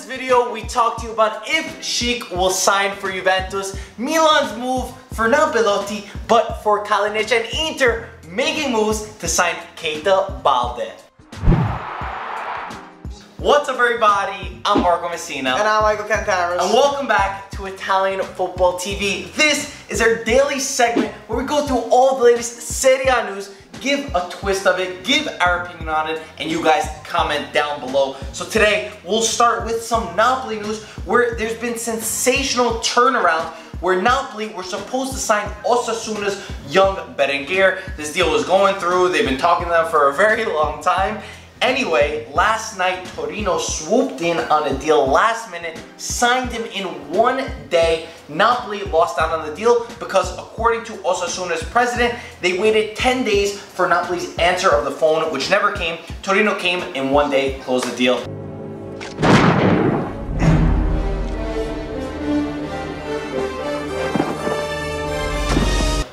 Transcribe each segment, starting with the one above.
video, we talked to you about if Sheik will sign for Juventus, Milan's move for not Belotti, but for Kalinic, and Inter making moves to sign Keita Balde. What's up everybody, I'm Marco Messina. And I'm Michael Cantaris. And welcome back to Italian Football TV. This is our daily segment where we go through all the latest Serie news, give a twist of it, give our opinion on it, and you guys comment down below. So today, we'll start with some Napoli news where there's been sensational turnaround where Napoli were supposed to sign Osasuna's young Berenguer. This deal was going through, they've been talking to them for a very long time. Anyway, last night Torino swooped in on a deal last minute, signed him in one day. Napoli lost out on the deal because according to Osasuna's president, they waited 10 days for Napoli's answer of the phone, which never came. Torino came in one day, closed the deal.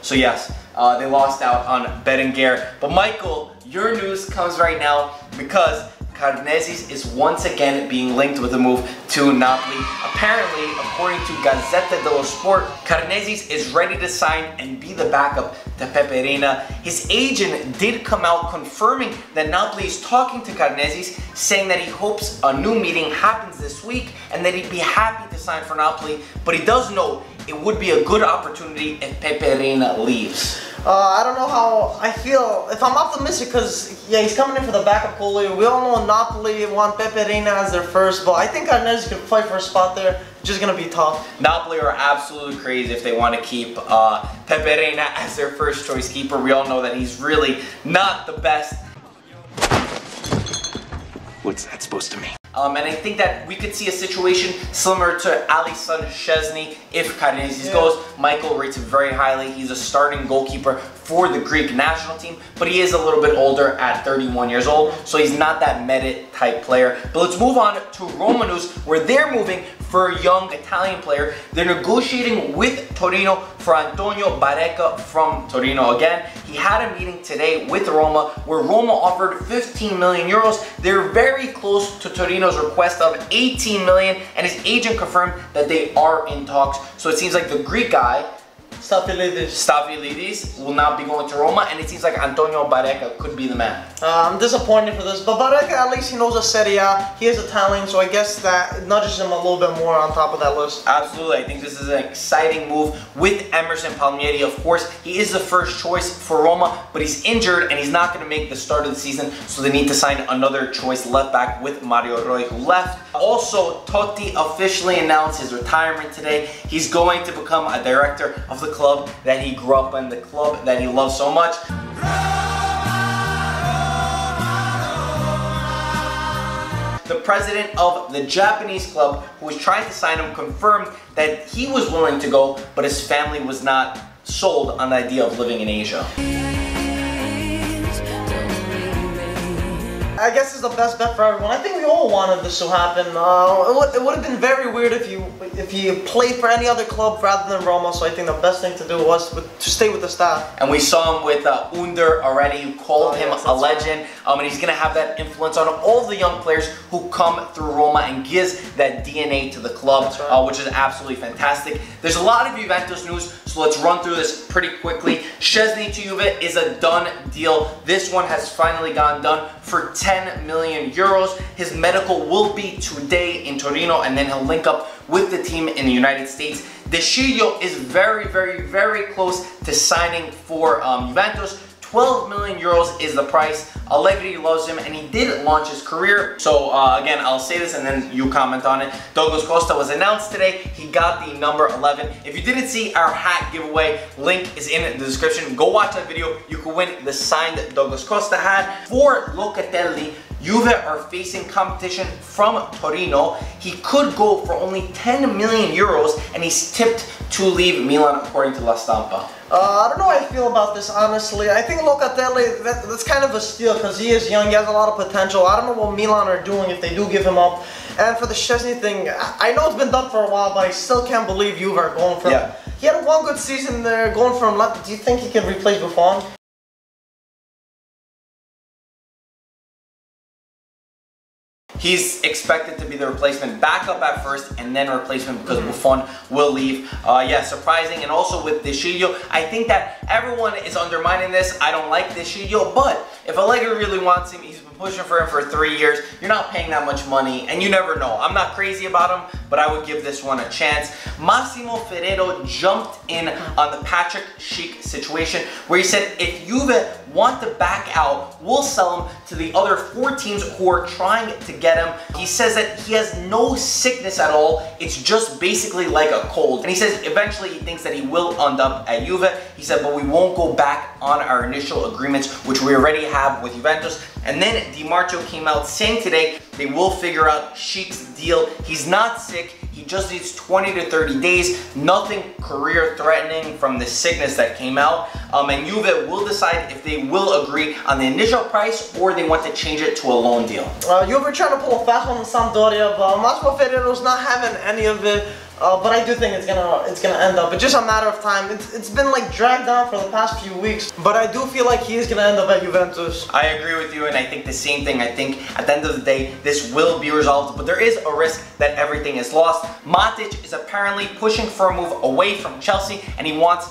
So yes, they lost out on Berenguer. But Michael, your news comes right now because Carnesis is once again being linked with a move to Napoli. Apparently, according to Gazzetta dello Sport, Carnesis is ready to sign and be the backup to Pepe Reina. His agent did come out confirming that Napoli is talking to Carnesis, saying that he hopes a new meeting happens this week and that he'd be happy to sign for Napoli, but he does know it would be a good opportunity if Pepe Reina leaves. I don't know how I feel. If I'm optimistic, because yeah, he's coming in for the backup goalie. We all know Napoli want Pepe Reina as their first, but I think Carnesis could fight for a spot there. Just gonna be tough. Napoli are absolutely crazy if they want to keep Pepe Reina as their first choice keeper. We all know that he's really not the best. What's that supposed to mean? And I think that we could see a situation similar to Alisson Szczesny if Carnesis goes. Michael rates him very highly. He's a starting goalkeeper for the Greek national team, but he is a little bit older at 31 years old, so he's not that Medit type player. But let's move on to Roma news, where they're moving for a young Italian player. They're negotiating with Torino for Antonio Barreca from Torino again. He had a meeting today with Roma where Roma offered 15 million euros. They're very close to Torino's request of 18 million, and his agent confirmed that they are in talks. So it seems like the Greek guy, Stavridis will now be going to Roma, and it seems like Antonio Barreca could be the man. I'm disappointed for this, but Barreca, at least he knows a Serie. He has a talent, so I guess that nudges him a little bit more on top of that list. Absolutely, I think this is an exciting move with Emerson Palmieri. Of course, he is the first choice for Roma, but he's injured and he's not going to make the start of the season, so they need to sign another choice left back with Mario Rui, who left. Also, Totti officially announced his retirement today. He's going to become a director of the club that he grew up in, the club that he loves so much. The president of the Japanese club who was trying to sign him confirmed that he was willing to go, but his family was not sold on the idea of living in Asia. I guess it's the best bet for everyone. I think we all wanted this to happen. It would have been very weird if you played for any other club rather than Roma. So I think the best thing to do was to stay with the staff. And we saw him with Under already, who called him a legend. And he's gonna have that influence on all the young players who come through Roma and gives that DNA to the club, which is absolutely fantastic. There's a lot of Juventus news, so let's run through this pretty quickly. Szczesny to Juve is a done deal. This one has finally gotten done for 10 million euros. His medical will be today in Torino, and then he'll link up with the team in the United States. De Sciglio is very, very, very close to signing for Juventus. 12 million euros is the price. Allegri loves him, and he did launch his career. So again, I'll say this and then you comment on it. Douglas Costa was announced today. He got the number 11. If you didn't see our hat giveaway, link is in the description. Go watch that video. You can win the signed Douglas Costa hat. For Locatelli, Juve are facing competition from Torino. He could go for only 10 million euros, and he's tipped to leave Milan according to La Stampa. I don't know how I feel about this, honestly. I think Locatelli, that's kind of a steal because he is young, he has a lot of potential. I don't know what Milan are doing if they do give him up. And for the Szczesny thing, I know it's been done for a while, but I still can't believe Juve are going for him. He had one good season there, going from left. Do you think he can replace Buffon? he's expected to be the replacement, backup at first, and then replacement because Buffon will leave. Yeah, surprising. And also with De Sciglio, I think that everyone is undermining this. I don't like De Sciglio, but if Allegri really wants him, he's been pushing for him for 3 years. You're not paying that much money, and you never know. I'm not crazy about him, but I would give this one a chance. Massimo Ferrero jumped in on the Patrick Schick situation, where he said if Juve want to back out, we'll sell him to the other 4 teams who are trying to get him. He says that he has no sickness at all. It's just basically like a cold. And he says eventually he thinks that he will end up at Juve. He said, but we won't go back on our initial agreements, which we already have with Juventus. And then Di Marzio came out saying today they will figure out Schick's deal. He's not sick. He just needs 20 to 30 days. Nothing career threatening from the sickness that came out. And Juve will decide if they will agree on the initial price or they want to change it to a loan deal. Juve trying to pull a fast one with Sampdoria, but Massimo Ferrero's not having any of it. But I do think it's gonna end up. It's just a matter of time. It's been like dragged down for the past few weeks, but I do feel like he is gonna end up at Juventus. I agree with you, and I think the same thing. I think at the end of the day, this will be resolved, but there is a risk that everything is lost. Matic is apparently pushing for a move away from Chelsea, and he wants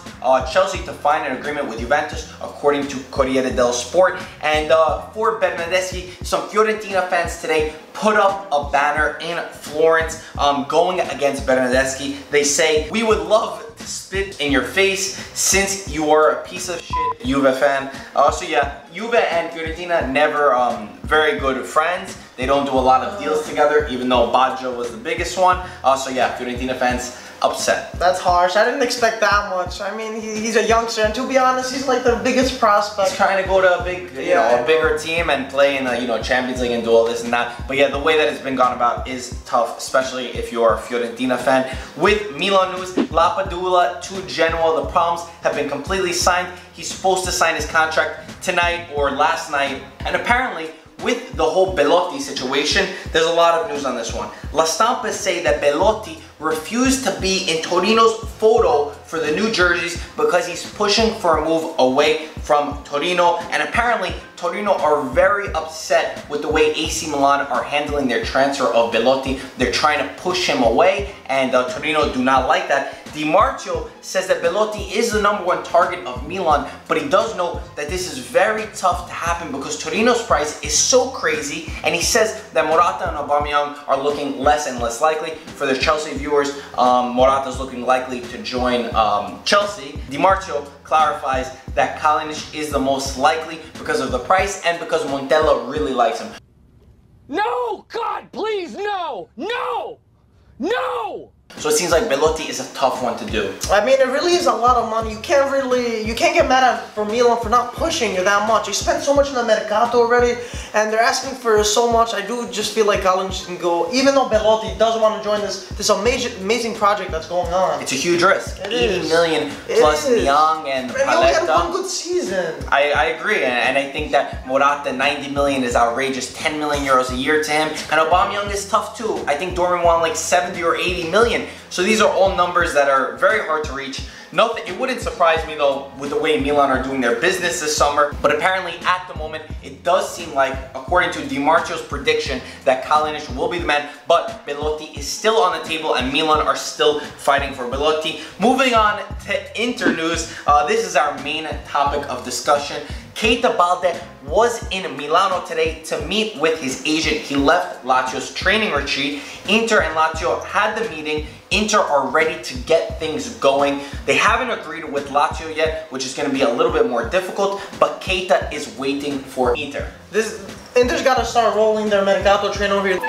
Chelsea to find an agreement with Juventus, according to Corriere dello Sport. And for Bernardeschi, some Fiorentina fans today put up a banner in Florence going against Bernardeschi. They say, we would love to spit in your face since you are a piece of shit Juve fan. So yeah, Juve and Fiorentina never very good friends. They don't do a lot of deals together, even though Baggio was the biggest one. So yeah, Fiorentina fans upset. That's harsh. I didn't expect that much. I mean, he's a youngster, and to be honest, he's like the biggest prospect. He's trying to go to a big, a bigger team and play in the Champions League and do all this and that. But yeah, the way that it's been gone about is tough, especially if you're a Fiorentina fan. With Milan news, Lapadula to Genoa, the problems have been completely signed. He's supposed to sign his contract tonight or last night, and apparently, with the whole Belotti situation, there's a lot of news on this one. La Stampa say that Belotti refused to be in Torino's photo for the new jerseys because he's pushing for a move away from Torino, and apparently Torino are very upset with the way AC Milan are handling their transfer of Belotti. They're trying to push him away, and Torino do not like that. Di Marzio says that Belotti is the #1 target of Milan, but he does know that this is very tough to happen because Torino's price is so crazy, and he says that Morata and Aubameyang are looking less and less likely. For the Chelsea viewers, Morata's looking likely to join Chelsea. Di Marzio clarifies that Kalinic is the most likely because of the price and because Montella really likes him. No! God, please, no! No! No! So it seems like Belotti is a tough one to do. I mean, it really is a lot of money. You can't get mad at for Milan for not pushing you that much. You spent so much in the mercato already, and they're asking for so much. I do just feel like Kalinic can go, even though Belotti does want to join this amazing project that's going on. It's a huge risk. It 80 is. million plus Niang and he only had Paletta. one good season. I agree, and I think that Morata, 90 million is outrageous. 10 million euros a year to him, and Aubameyang is tough too. I think Dortmund won like 70 or 80 million. So these are all numbers that are very hard to reach. Nothing, it wouldn't surprise me though with the way Milan are doing their business this summer, but apparently at the moment it does seem like, according to Di Marzio's prediction, that Kalinic will be the man, but Belotti is still on the table and Milan are still fighting for Belotti. Moving on to Inter news, this is our main topic of discussion. Keita Balde was in Milano today to meet with his agent. He left Lazio's training retreat. Inter and Lazio had the meeting. Inter are ready to get things going. They haven't agreed with Lazio yet, which is going to be a little bit more difficult, but Keita is waiting for Inter. Inter's got to start rolling their mercato train over here.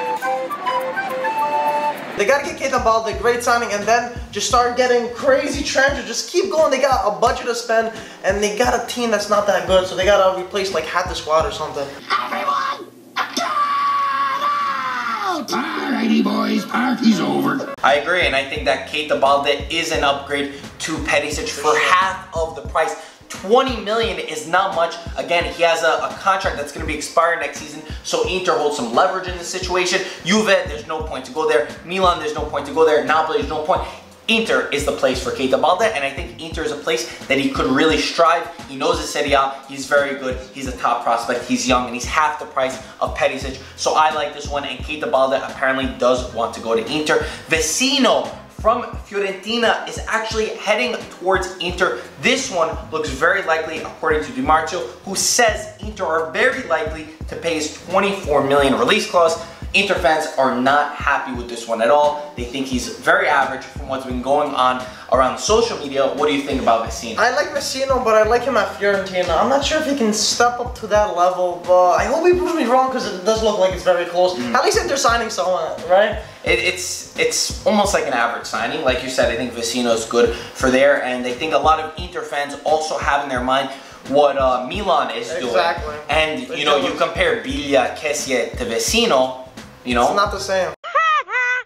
They gotta get Keita Balde, great signing, and then just start getting crazy transfers. Just keep going. They got a budget to spend, and they got a team that's not that good, so they gotta replace like half the squad or something. Everyone, get out! Alrighty, boys, party's over. I agree, and I think that Keita Balde is an upgrade to Perisic for half of the price. 20 million is not much. Again, he has a contract that's going to be expired next season, so Inter holds some leverage in this situation. Juve, there's no point to go there. Milan, there's no point to go there. Napoli, there's no point. Inter is the place for Keita Balde, and I think Inter is a place that he could really strive. He knows the Serie A, he's very good, he's a top prospect, he's young, and he's half the price of Perisic. So I like this one, and Keita Balde apparently does want to go to Inter. Vecino from Fiorentina is actually heading towards Inter. This one looks very likely, according to Di Marzio, who says Inter are very likely to pay his 24 million release clause. Inter fans are not happy with this one at all. They think he's very average from what's been going on around social media. What do you think about Vecino? I like Vecino, but I like him at Fiorentina. I'm not sure if he can step up to that level, but I hope he proves me wrong because it does look like it's very close. At least Inter signing someone, right? It's almost like an average signing. Like you said, I think Vecino is good for there, and I think a lot of Inter fans also have in their mind what Milan is doing. And you know, you compare Biglia, Kessie to Vecino, you know, it's not the same.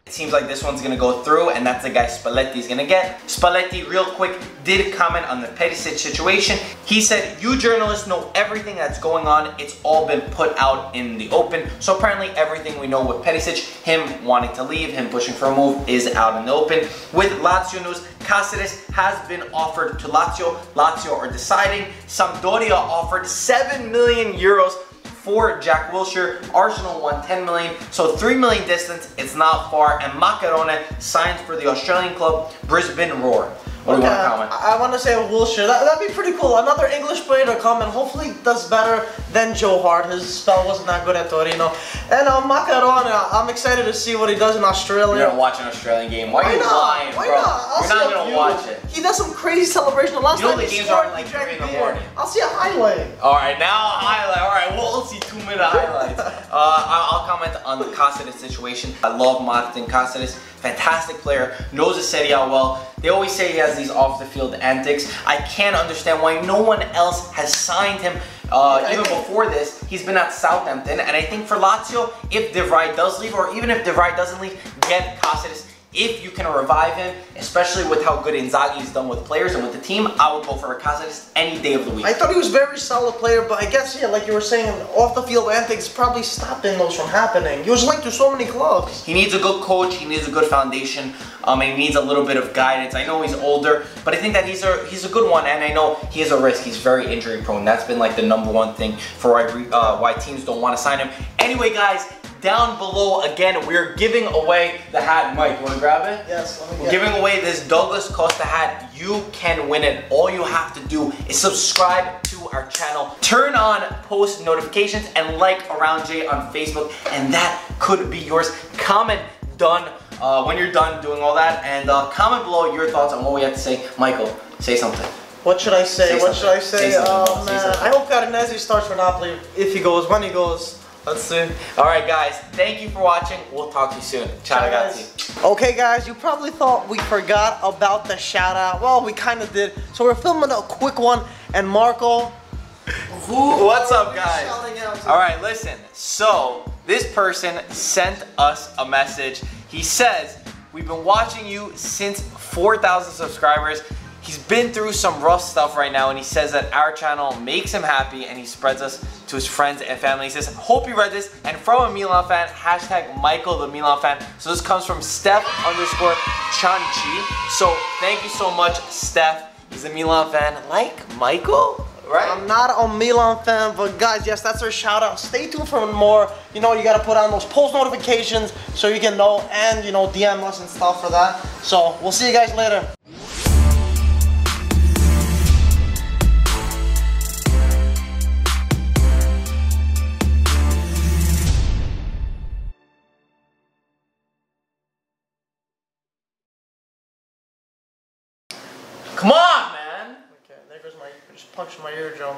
It seems like this one's gonna go through, and that's the guy Spalletti's gonna get. Spalletti, real quick, did comment on the Perisic situation. He said, "You journalists know everything that's going on. It's all been put out in the open." So apparently everything we know with Perisic, him wanting to leave, him pushing for a move, is out in the open. With Lazio news, Cáceres has been offered to Lazio. Lazio are deciding. Sampdoria offered 7 million euros for Jack Wilshere. Arsenal won 10 million, so 3 million distance, it's not far. And Macarone signed for the Australian club Brisbane Roar. What do you want to comment? I want to say Wilshere. That'd be pretty cool. Another English player to come and hopefully does better than Joe Hart. His spell wasn't that good at Torino. And Macarone, I'm excited to see what he does in Australia. You're gonna watch an Australian game. Why are you lying, bro? You're not gonna watch it. He does some crazy celebration. The last you know time the games are like 3 in the morning. I'll see a highlight. Alright, now a highlight. Alright, we'll see 2-minute highlights. I'll comment on the Cáceres situation. I love Martin Cáceres. Fantastic player, knows the Serie A well. They always say he has these off-the-field antics. I can't understand why no one else has signed him. Even before this, he's been at Southampton, and I think for Lazio, if De Vrij does leave, or even if De Vrij doesn't leave, get Cáceres. If you can revive him, especially with how good Inzaghi's done with players and with the team, I would go for a Cáceres any day of the week. I thought he was a very solid player, but I guess, yeah, like you were saying, off-the-field antics probably stopping those from happening. He was linked to so many clubs. He needs a good coach, he needs a good foundation, and he needs a little bit of guidance. I know he's older, but I think that he's a good one, and I know he has a risk. He's very injury prone. That's been like the #1 thing for why teams don't want to sign him. Anyway, guys, down below, again, we're giving away the hat. Mike, you want to grab it? Yes, let me We're giving away this Douglas Costa hat. You can win it. All you have to do is subscribe to our channel, turn on post notifications, and like Around J on Facebook, and that could be yours. Comment done when you're done doing all that, and comment below your thoughts on what we have to say. Michael, say something. What should I say? What should I say? Oh man, I hope Carinesi starts for Napoli if he goes, when he goes. Let's see. Alright guys, thank you for watching. We'll talk to you soon. Ciao ragazzi. Okay guys, you probably thought we forgot about the shout out. Well, we kind of did. So we're filming a quick one, and Marco. What's up guys? Alright, listen. So, this person sent us a message. He says, we've been watching you since 4,000 subscribers. He's been through some rough stuff right now, and he says that our channel makes him happy, and he spreads us to his friends and family. He says, hope you read this, and from a Milan fan, hashtag Michael the Milan fan. So this comes from Steph_Chanchi. So thank you so much, Steph. He's a Milan fan like Michael, right? I'm not a Milan fan, but guys, yes, that's our shout out. Stay tuned for more. You know, you gotta put on those post notifications so you can know, and you know, DM us and stuff for that. So we'll see you guys later. Come on, man! Okay, there goes my, just punched my eardrum.